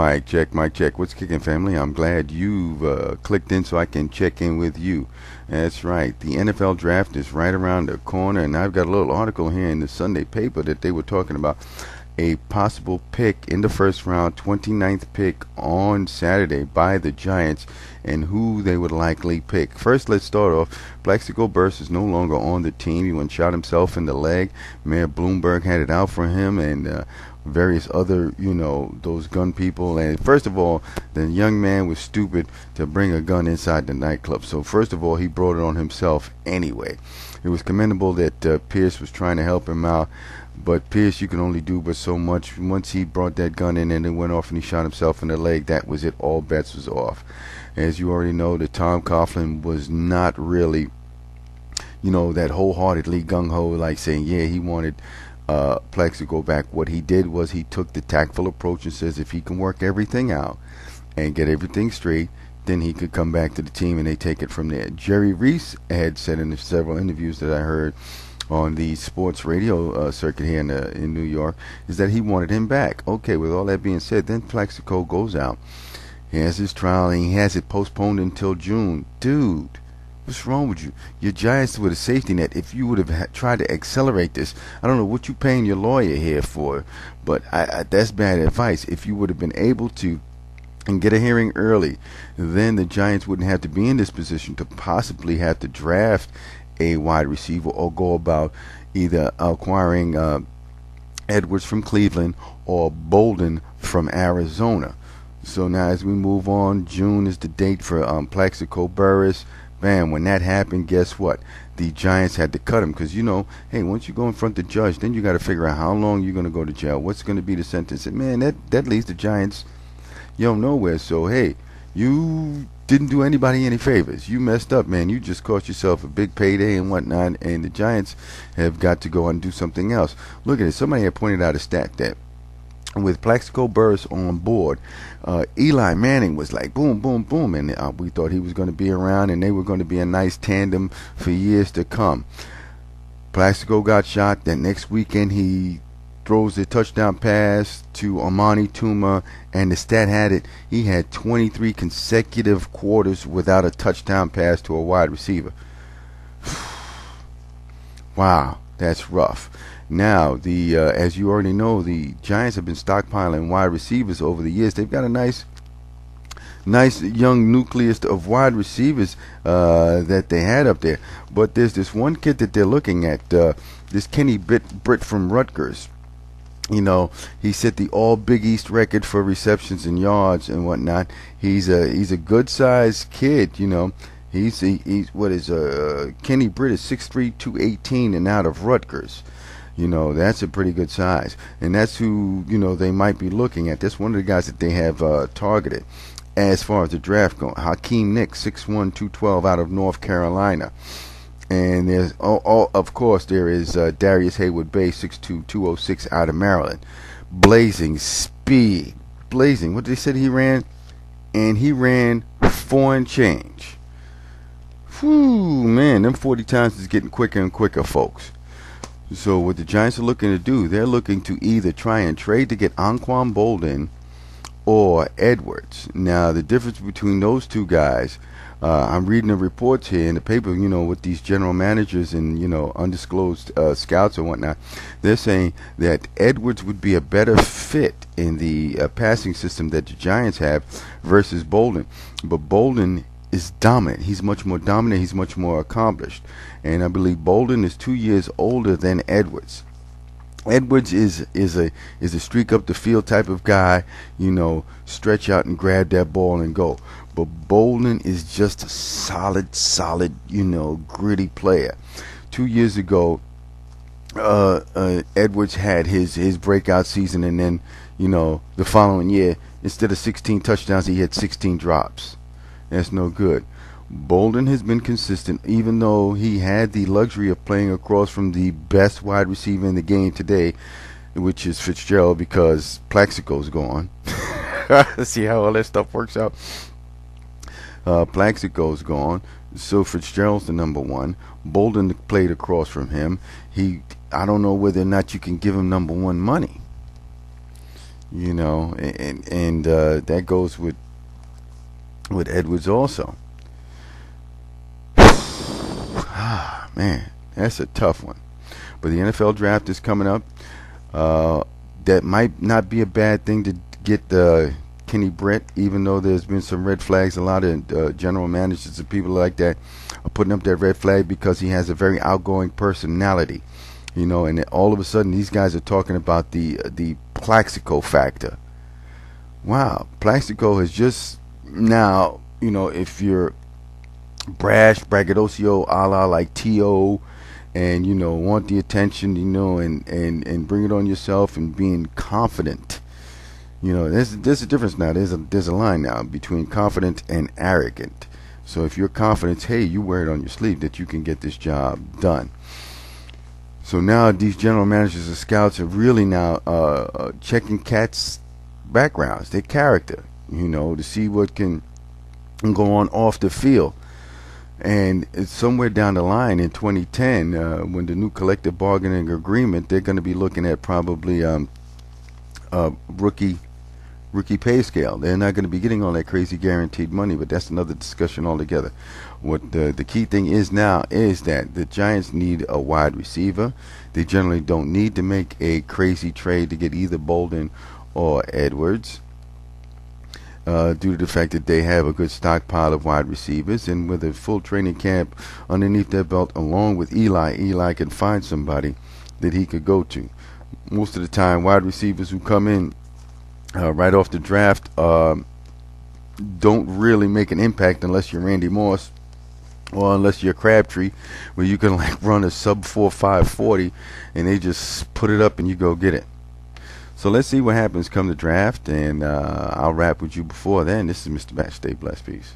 Mic check. What's kicking, family? I'm glad you've clicked in so I can check in with you. That's right. The NFL draft is right around the corner, and I've got a little article here in the Sunday paper that they were talking about a possible pick in the first round, 29th pick on Saturday by the Giants, and who they would likely pick. First, let's start off. Plaxico Burress is no longer on the team. He went and shot himself in the leg. Mayor Bloomberg had it out for him, and various other, those gun people. And first of all, the young man was stupid to bring a gun inside the nightclub. So first of all, he brought it on himself anyway. It was commendable that Pierce was trying to help him out. But Pierce, you can only do but so much. Once he brought that gun in and it went off and he shot himself in the leg, that was it. All bets was off. As you already know, that Tom Coughlin was not really, that wholeheartedly gung-ho, like saying, yeah, he wanted Plaxico back. What he did was he took the tactful approach and says if he can work everything out and get everything straight, then he could come back to the team and they take it from there. Jerry Reese had said in several interviews that I heard on the sports radio circuit here in New York, is that he wanted him back. Okay, with all that being said, then Plaxico goes out. He has his trial and he has it postponed until June. Dude, what's wrong with you? Your Giants with a safety net. If you would have tried to accelerate this, I don't know what you paying your lawyer here for, but that's bad advice. If you would have been able to and get a hearing early, then the Giants wouldn't have to be in this position to possibly have to draft a wide receiver or go about either acquiring Edwards from Cleveland or Bolden from Arizona. So now as we move on, June is the date for Plaxico Burress. Bam, when that happened, guess what? The Giants had to cut him because, hey, once you go in front of the judge, then you got to figure out how long you're going to go to jail. What's going to be the sentence? And, man, that leaves the Giants, nowhere. So, hey, you didn't do anybody any favors. You messed up, man. You just cost yourself a big payday and whatnot, and the Giants have got to go and do something else. Look at it. Somebody had pointed out a stat that with Plaxico Burress on board, Eli Manning was like boom, boom, boom, and we thought he was going to be around and they were going to be a nice tandem for years to come. Plaxico got shot. That next weekend he throws the touchdown pass to Amani Tuma, and the stat had it, he had 23 consecutive quarters without a touchdown pass to a wide receiver. Wow, that's rough. Now, as you already know, the Giants have been stockpiling wide receivers over the years. They've got a nice young nucleus of wide receivers that they had up there. But there's this one kid that they're looking at, this Kenny Britt from Rutgers. He set the all Big East record for receptions and yards and whatnot. He's a good sized kid. He's Kenny Britt is 6'3", 218 and out of Rutgers. That's a pretty good size, and that's who they might be looking at. That's one of the guys that they have targeted as far as the draft goes. Hakeem Nicks, 6'1", 212 out of North Carolina. And there's, of course, there is Darius Haywood-Bay, 6'2", 206 out of Maryland. Blazing speed. Blazing. What they said he ran? And he ran 4 and change. Whew, man, them 40 times is getting quicker and quicker, folks. So what the Giants are looking to do, they're looking to either try and trade to get Anquan Bolden or Edwards. Now, the difference between those two guys, I'm reading the reports here in the paper, with these general managers and, undisclosed scouts and whatnot. They're saying that Edwards would be a better fit in the passing system that the Giants have versus Bolden. But Bolden is dominant. He's much more dominant. He's much more accomplished. And I believe Bolden is 2 years older than Edwards. Edwards is a streak up the field type of guy, stretch out and grab that ball and go. But Bolden is just a solid, gritty player. 2 years ago, Edwards had his breakout season, and then, the following year, instead of 16 touchdowns, he had 16 drops. That's no good. Bolden has been consistent, even though he had the luxury of playing across from the best wide receiver in the game today, which is Fitzgerald, because Plaxico's gone. Let's see how all that stuff works out. Plaxico's gone, so Fitzgerald's the number one. Bolden played across from him. I don't know whether or not you can give him number one money. and that goes with Edwards also. Man, that's a tough one. But the NFL draft is coming up. That might not be a bad thing to get Kenny Brett, even though there's been some red flags. A lot of general managers and people like that are putting up that red flag because he has a very outgoing personality. And all of a sudden these guys are talking about the Plaxico factor. Wow, Plaxico has just now, if you're brash, braggadocio, a la like T.O., and want the attention, and bring it on yourself and being confident. There's a difference now. There's a line now between confident and arrogant. So if you're confident, hey, you wear it on your sleeve that you can get this job done. So now these general managers and scouts are really now checking cats' backgrounds, their character, to see what can go on off the field. And it's somewhere down the line in 2010, when the new collective bargaining agreement, they're going to be looking at probably rookie pay scale. They're not going to be getting all that crazy guaranteed money, but that's another discussion altogether. What the key thing is now is that the Giants need a wide receiver. They generally don't need to make a crazy trade to get either Bolden or Edwards, due to the fact that they have a good stockpile of wide receivers, and with a full training camp underneath their belt, along with Eli can find somebody that he could go to. Most of the time, wide receivers who come in right off the draft don't really make an impact unless you're Randy Moss or unless you're Crabtree, where you can like run a sub 4.5 40 and they just put it up and you go get it. So let's see what happens come the draft, and I'll wrap with you before then. This is Mr. Batch. Stay blessed. Peace.